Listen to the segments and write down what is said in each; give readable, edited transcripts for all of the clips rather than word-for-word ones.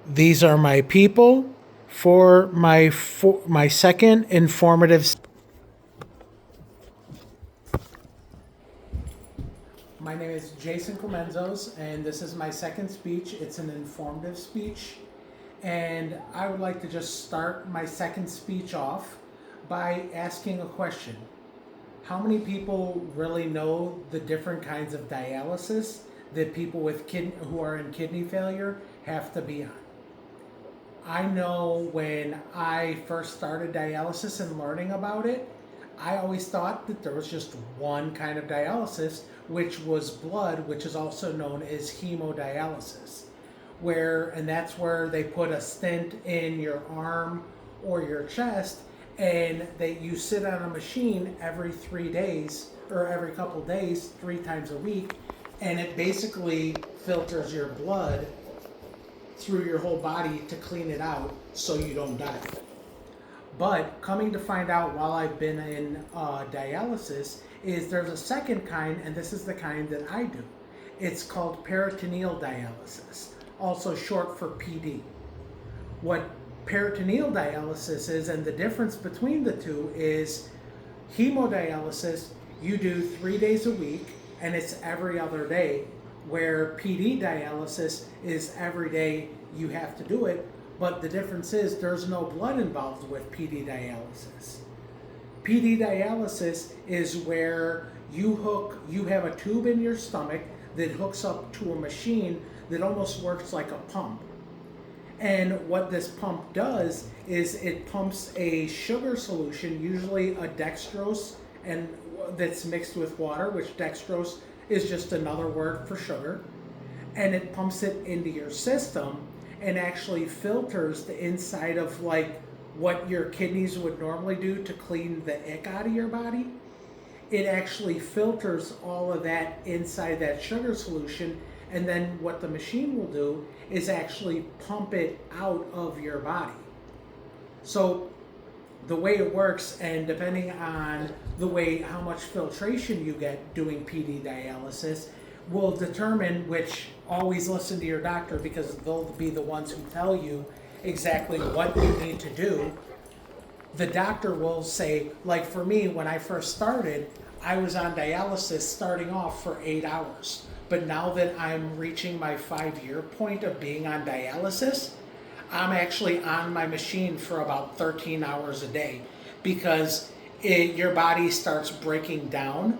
These are my people for my second informative. My name is Jason Clemenzos, and this is my second speech. It's an informative speech, and I would like to just start my second speech off by asking a question. How many people really know the different kinds of dialysis that people who are in kidney failure have to be on? I know when I first started dialysis and learning about it, I always thought that there was just one kind of dialysis, which was blood, which is also known as hemodialysis. And that's where they put a stent in your arm or your chest, and you sit on a machine every 3 days or every couple days, 3 times a week, and it basically filters your blood through your whole body to clean it out so you don't die. But coming to find out while I've been in dialysis is there's a second kind, and this is the kind that I do. It's called peritoneal dialysis, also short for PD. What peritoneal dialysis is, and the difference between the two, is hemodialysis you do 3 days a week, and it's every other day, where PD dialysis is every day you have to do it, but the difference is there's no blood involved with PD dialysis. PD dialysis is where you have a tube in your stomach that hooks up to a machine that almost works like a pump. And what this pump does is it pumps a sugar solution, usually a dextrose, and that's mixed with water, which dextrose is just another word for sugar, and it pumps it into your system and actually filters the inside of like what your kidneys would normally do to clean the ick out of your body. It actually filters all of that inside that sugar solution, and then what the machine will do is actually pump it out of your body. So the way it works, and depending on how much filtration you get doing PD dialysis, will determine which. Always listen to your doctor, because they'll be the ones who tell you exactly what you need to do. The doctor will say, like for me, when I first started, I was on dialysis starting off for 8 hours. But now that I'm reaching my 5-year point of being on dialysis, I'm actually on my machine for about 13 hours a day, because your body starts breaking down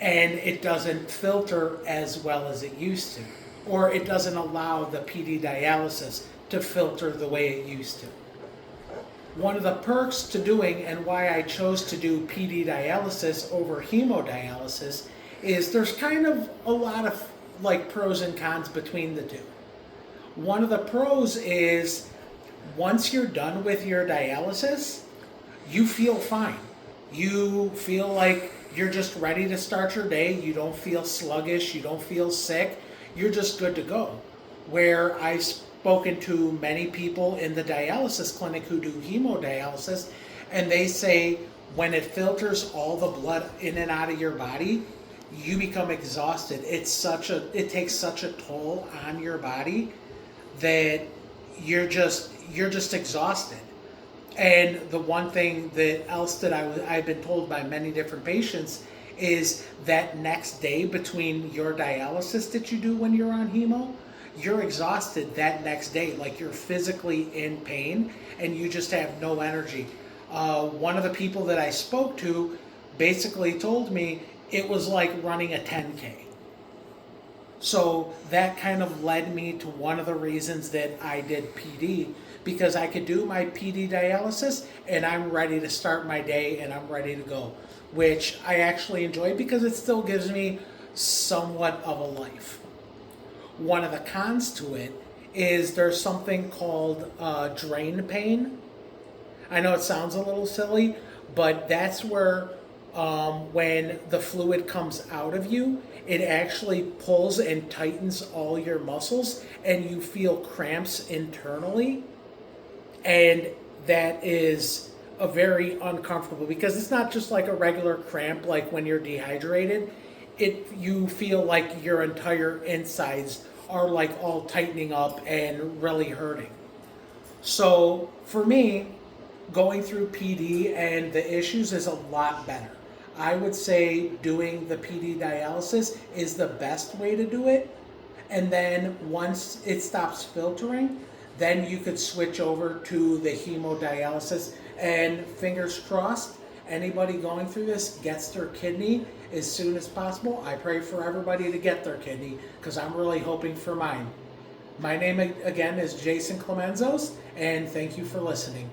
and it doesn't filter as well as it used to, or it doesn't allow the PD dialysis to filter the way it used to. One of the perks to doing, and why I chose to do PD dialysis over hemodialysis, is there's kind of a lot of like pros and cons between the two. One of the pros is once you're done with your dialysis, you feel fine. You feel like you're just ready to start your day. You don't feel sluggish. You don't feel sick. You're just good to go. Where I've spoken to many people in the dialysis clinic who do hemodialysis, and they say when it filters all the blood in and out of your body, you become exhausted. It takes such a toll on your body that you're just exhausted. And the one thing that I've been told by many different patients is that next day between your dialysis that you do when you're on hemo, you're exhausted that next day, like you're physically in pain and you just have no energy. One of the people that I spoke to basically told me it was like running a 10K. So that kind of led me to one of the reasons that I did PD, because I could do my PD dialysis and I'm ready to start my day and I'm ready to go, which I actually enjoy because it still gives me somewhat of a life. One of the cons to it is there's something called drain pain. I know it sounds a little silly, but that's where when the fluid comes out of you, it actually pulls and tightens all your muscles and you feel cramps internally. And that is a very uncomfortable, because it's not just like a regular cramp like when you're dehydrated. You feel like your entire insides are like all tightening up and really hurting. So for me, going through PD and the issues is a lot better. I would say doing the PD dialysis is the best way to do it. And then once it stops filtering, then you could switch over to the hemodialysis. And fingers crossed, anybody going through this gets their kidney as soon as possible. I pray for everybody to get their kidney because I'm really hoping for mine. My name again is Jason Clemenzos, and thank you for listening.